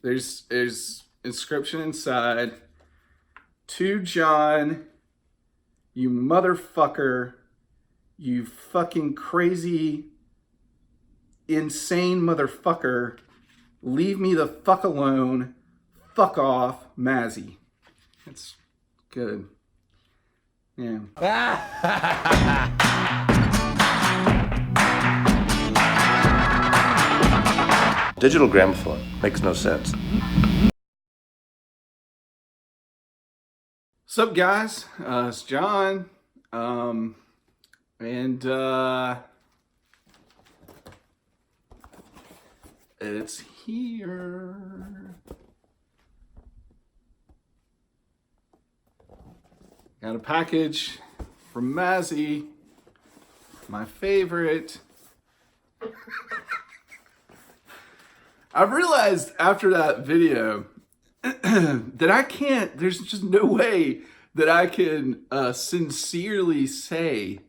There's inscription inside. To John, you motherfucker, you fucking crazy, insane motherfucker, leave me the fuck alone, fuck off, Mazzy. It's good. Yeah. Digital gramophone makes no sense. What's up, guys? It's John. And it's here. Got a package from Mazzy, my favorite. I've realized after that video that there's just no way that I can sincerely say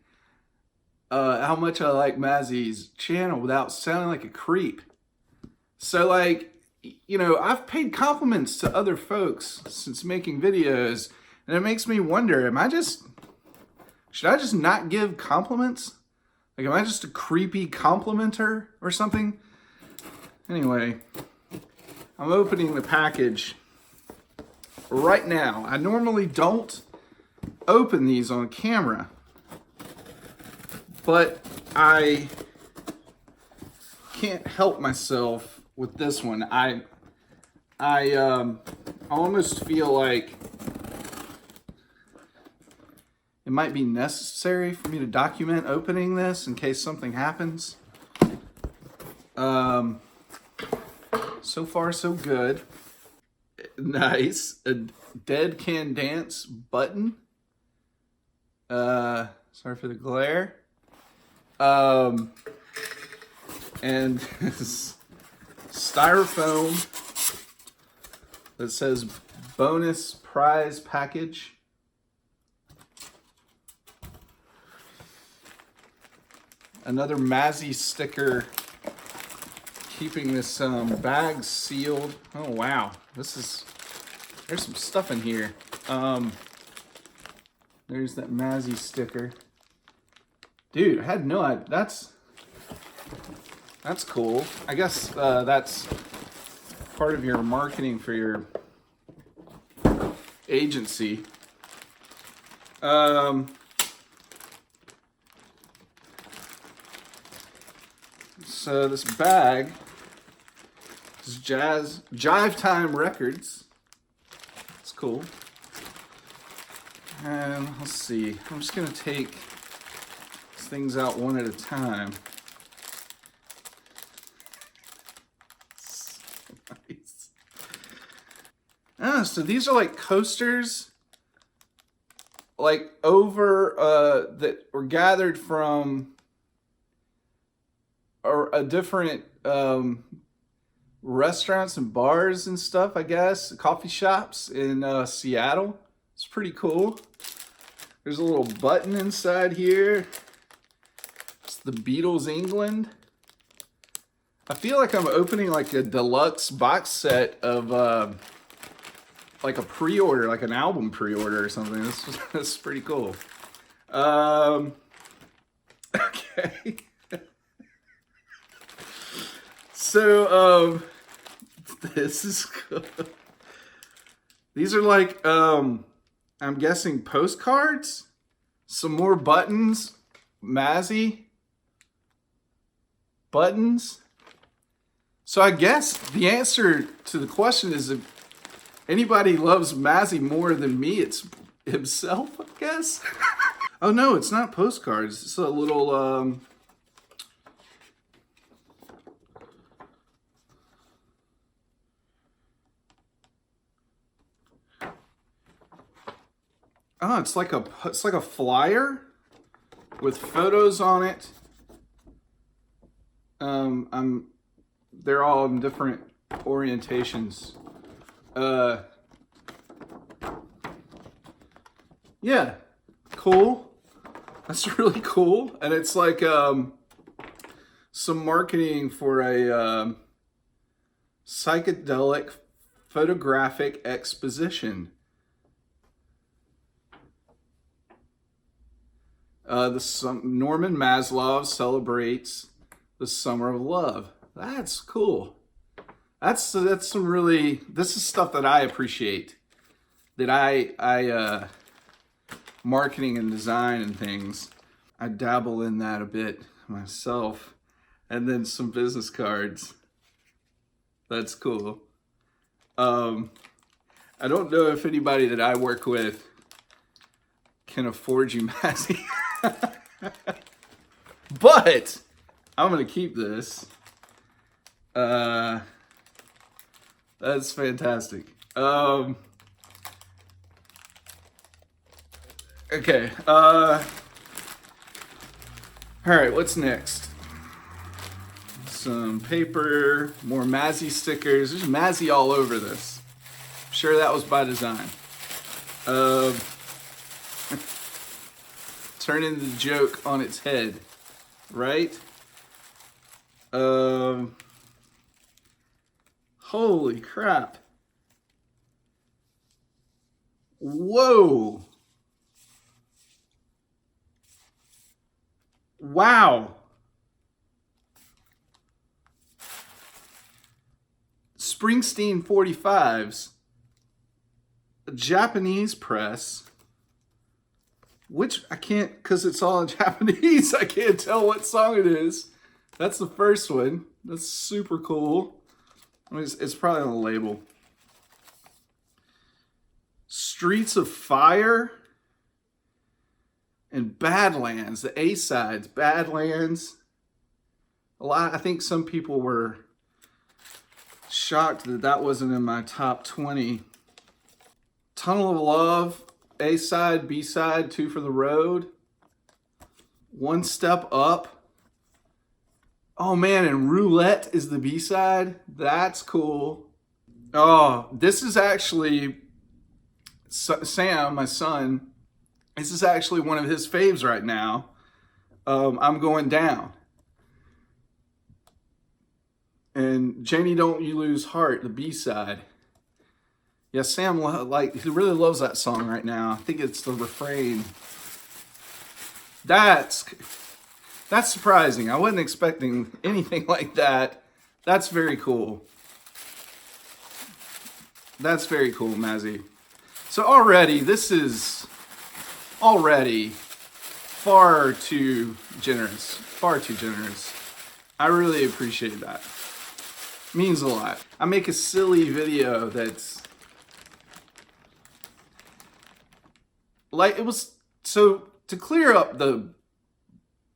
how much I like Mazzy's channel without sounding like a creep. So, like, you know, I've paid compliments to other folks since making videos, and it makes me wonder, should I just not give compliments? Like, am I just a creepy complimenter or something? Anyway, I'm opening the package right now. I normally don't open these on camera, but I can't help myself with this one. I almost feel like it might be necessary for me to document opening this in case something happens. So far, so good. Nice. A Dead Can Dance button. Sorry for the glare. And this styrofoam that says bonus prize package. Another Mazzy sticker keeping this bag sealed. Oh wow, there's some stuff in here. There's that Mazzy sticker. Dude, I had no idea. That's cool. I guess that's part of your marketing for your agency. So this bag is Jive Time Records. It's cool. And let's see. I'm just gonna take these things out one at a time. So nice. Ah, so these are like coasters, like that were gathered from a different restaurants and bars and stuff, I guess. Coffee shops in Seattle. It's pretty cool. There's a little button inside here. It's the Beatles England. I feel like I'm opening like a deluxe box set of like a pre-order, like an album pre-order or something. This is pretty cool. Okay. So, this is cool. These are like, I'm guessing postcards, some more buttons, Mazzy buttons. So I guess the answer to the question is if anybody loves Mazzy more than me, it's himself, I guess. Oh no, it's not postcards. It's a little, oh, it's like a flyer with photos on it. They're all in different orientations. Yeah, cool. That's really cool. And it's like some marketing for a psychedelic photographic exposition. Norman Maslov celebrates the summer of love. That's cool. That's some really, this is stuff that I appreciate. That I marketing and design and things, I dabble in that a bit myself. And then some business cards. That's cool. I don't know if anybody that I work with can afford you, Mazzy. But I'm gonna keep this. That's fantastic. Okay. All right. What's next? Some paper, more Mazzy stickers. There's Mazzy all over this. I'm sure that was by design. Turning the joke on its head, right? Holy crap. Whoa. Wow. Springsteen 45s. A Japanese press. Which I can't, because it's all in Japanese, I can't tell what song it is. That's the first one. That's super cool. I mean, it's probably on the label. Streets of Fire and Badlands, the A-sides, Badlands. I think some people were shocked that that wasn't in my top 20. Tunnel of Love, A-side, B-side, Two for the Road. One Step Up. Oh man, and Roulette is the B-side. That's cool. Oh, this is actually Sam, my son. This is actually one of his faves right now. I'm Going Down. And Janie, Don't You Lose Heart, the B-side. Yeah, Sam, he really loves that song right now. I think it's the refrain. That's surprising. I wasn't expecting anything like that. That's very cool. That's very cool, Mazzy. So already, this is already far too generous. Far too generous. I really appreciate that. Means a lot. I make a silly video that's like, it was, so to clear up the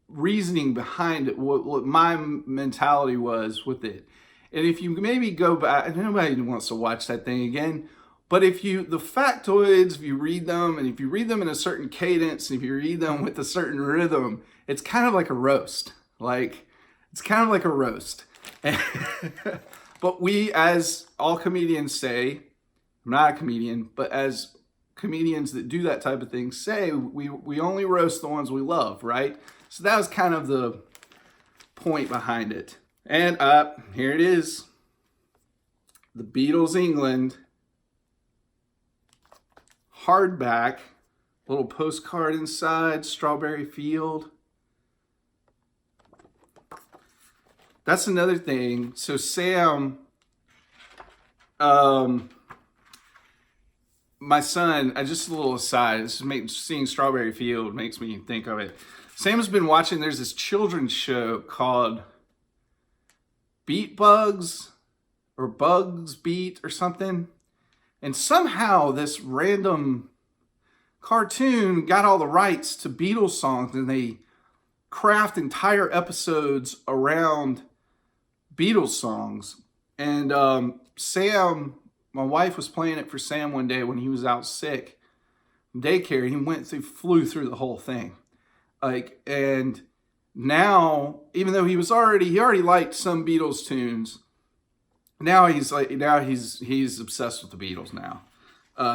reasoning behind it, what my mentality was with it. And if you maybe go back, and nobody wants to watch that thing again, but if you, the factoids, if you read them, and if you read them in a certain cadence, and if you read them with a certain rhythm, it's kind of like a roast. It's kind of like a roast. But we, as all comedians say, I'm not a comedian, but as comedians that do that type of thing say, we only roast the ones we love, right? So that was kind of the point behind it. And here it is. The Beatles England. Hardback. Little postcard inside. Strawberry Field. That's another thing. So Sam, my son, just a little aside, seeing Strawberry Field makes me think of it. Sam's been watching, there's this children's show called Beat Bugs or Bugs Beat or something. And somehow this random cartoon got all the rights to Beatles songs, and they craft entire episodes around Beatles songs. And Sam, my wife was playing it for Sam one day when he was out sick from daycare. He flew through the whole thing. And now, even though he already liked some Beatles tunes, now he's obsessed with the Beatles now,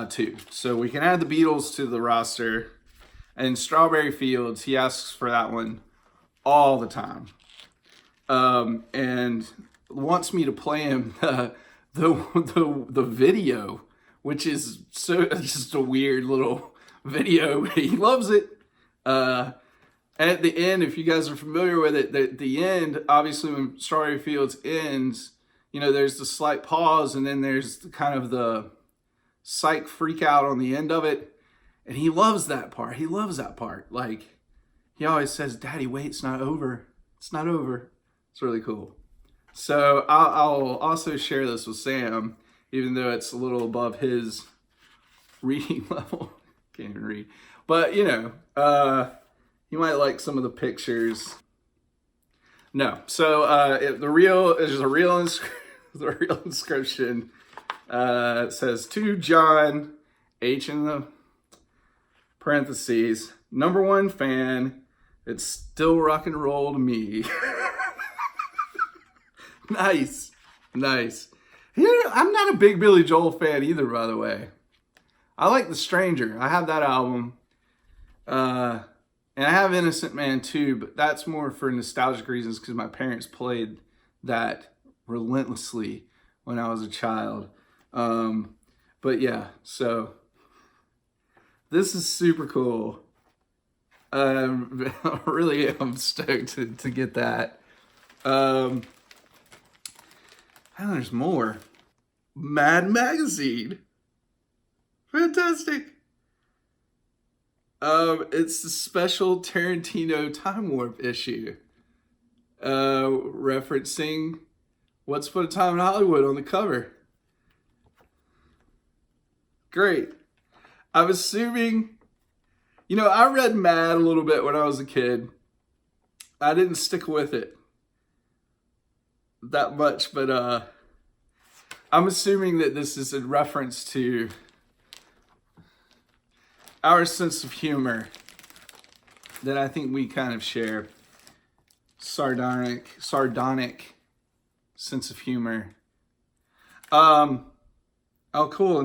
too. So we can add the Beatles to the roster. And Strawberry Fields, he asks for that one all the time. And wants me to play him the video, which is so just a weird little video. He loves it. At the end, if you guys are familiar with it, the end, obviously when Strawberry Fields ends, there's the slight pause, and then there's kind of the psych freak out on the end of it. And he loves that part. He loves that part. Like, he always says, "Daddy, wait, it's not over. It's not over." It's really cool. So I'll also share this with Sam, even though it's a little above his reading level. Can't even read. But, you might like some of the pictures. No. So the real inscription says, "To John, H in the parentheses, #1 fan. It's still rock and roll to me." Nice. I'm not a big Billy Joel fan either, by the way. I like The Stranger. I have that album. And I have Innocent Man too, but that's more for nostalgic reasons because my parents played that relentlessly when I was a child. But yeah, so this is super cool. Really am stoked to get that. And there's more. Mad Magazine. Fantastic. It's the special Tarantino Time Warp issue. Referencing Once Upon a Time in Hollywood on the cover. Great. I'm assuming, I read Mad a little bit when I was a kid. I didn't stick with it that much, but I'm assuming that this is a reference to our sense of humor that I think we kind of share. Sardonic sense of humor. Oh, cool.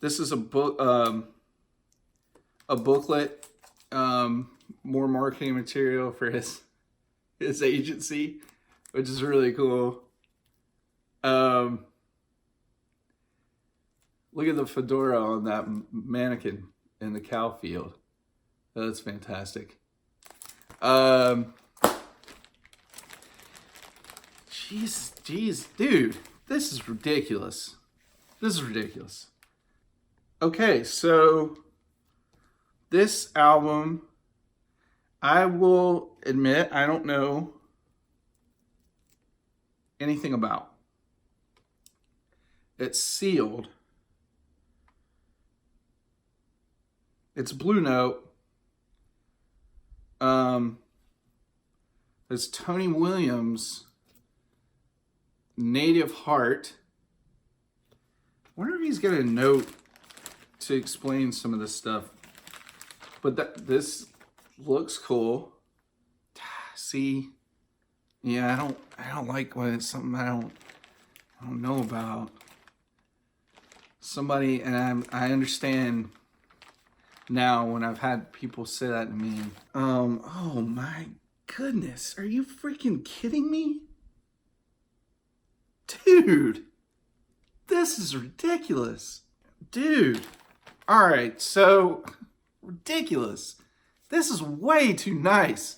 This is a book, a booklet, more marketing material for his agency, which is really cool. Look at the fedora on that mannequin in the cow field. That's fantastic. Jeez, dude, this is ridiculous. Okay, so this album, I will admit, I don't know anything about. It's sealed. It's Blue Note. It's Tony Williams' Native Heart. I wonder if he's got a note to explain some of this stuff. But this looks cool. See, yeah, I don't like when it's something I don't know about. Somebody, and I understand now when I've had people say that to me. Oh my goodness, are you freaking kidding me? Dude, this is ridiculous. Dude. All right, so ridiculous. This is way too nice.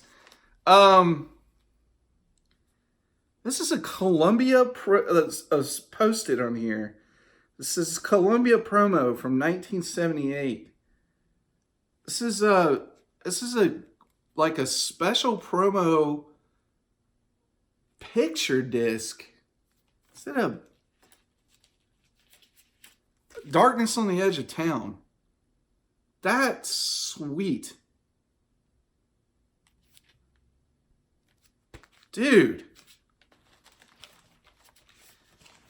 This is a Columbia that's posted on here. This is Columbia promo from 1978. This is a like a special promo picture disc. Is it a Darkness on the Edge of Town? That's sweet. Dude.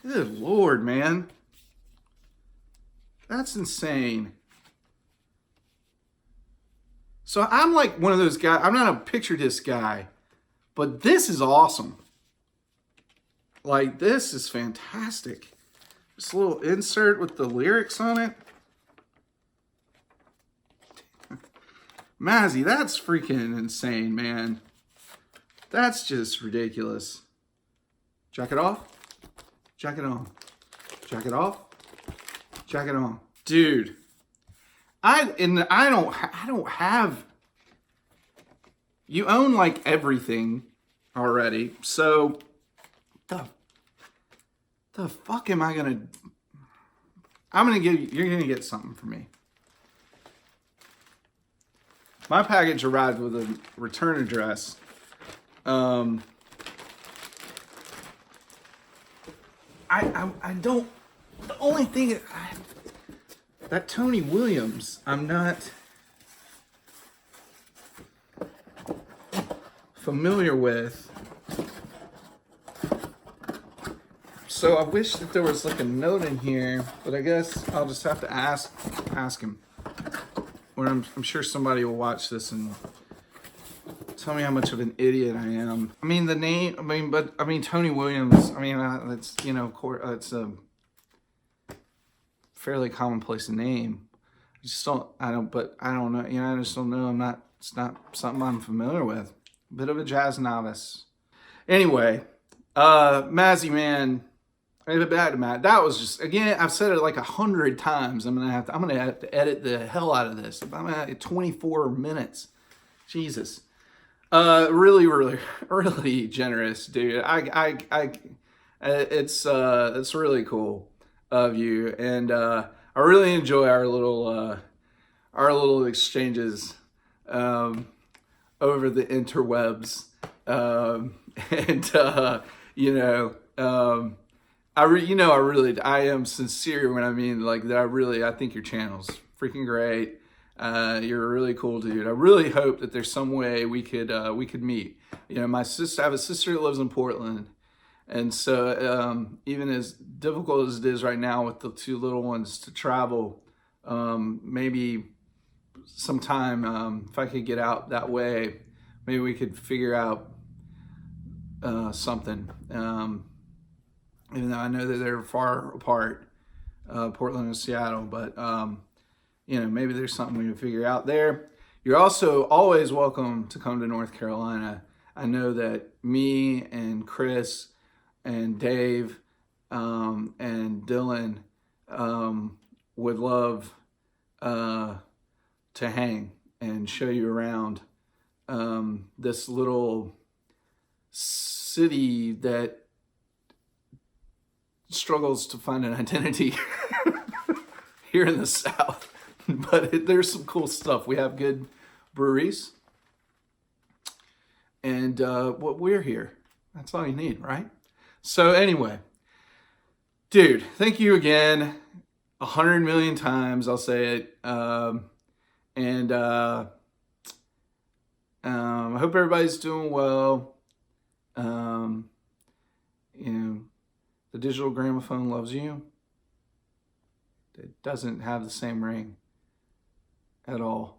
Good Lord, man. That's insane. So I'm like one of those guys, I'm not a picture disc guy, but this is awesome. Like, this is fantastic. This little insert with the lyrics on it. Mazzy, that's freaking insane, man. That's just ridiculous. Jacket off. Jacket on. Jacket off. Jacket on. Dude. I don't have. You own like everything already. So the fuck am I gonna? You're gonna get something from me. My package arrived with a return address. I don't. The only thing that Tony Williams, I'm not familiar with. So I wish that there was like a note in here, but I guess I'll just have to ask him. Or I'm sure somebody will watch this and tell me how much of an idiot I am. I mean, the name, Tony Williams, that's, it's a fairly commonplace name. I don't know, I just don't know. It's not something I'm familiar with. Bit of a jazz novice. Anyway, Mazzy, man, that was just, again, I've said it like 100 times. I'm gonna have to edit the hell out of this. I'm at 24 minutes. Jesus. Really, really, really generous, dude. It's really cool of you, and I really enjoy our little exchanges over the interwebs, I am sincere when I mean like that. I think your channel's freaking great. You're a really cool dude. I really hope that there's some way we could meet. I have a sister that lives in Portland, and so even as difficult as it is right now with the two little ones to travel, maybe sometime if I could get out that way, maybe we could figure out something. Even though I know that they're far apart, Portland and Seattle, but maybe there's something we can figure out there. You're also always welcome to come to North Carolina. I know that me and Chris and Dave and Dylan would love to hang and show you around this little city that struggles to find an identity here in the South. But there's some cool stuff. We have good breweries. And we're here. That's all you need, right? So anyway, dude, thank you again. 100 million times, I'll say it. I hope everybody's doing well. The digital gramophone loves you. It doesn't have the same ring at all.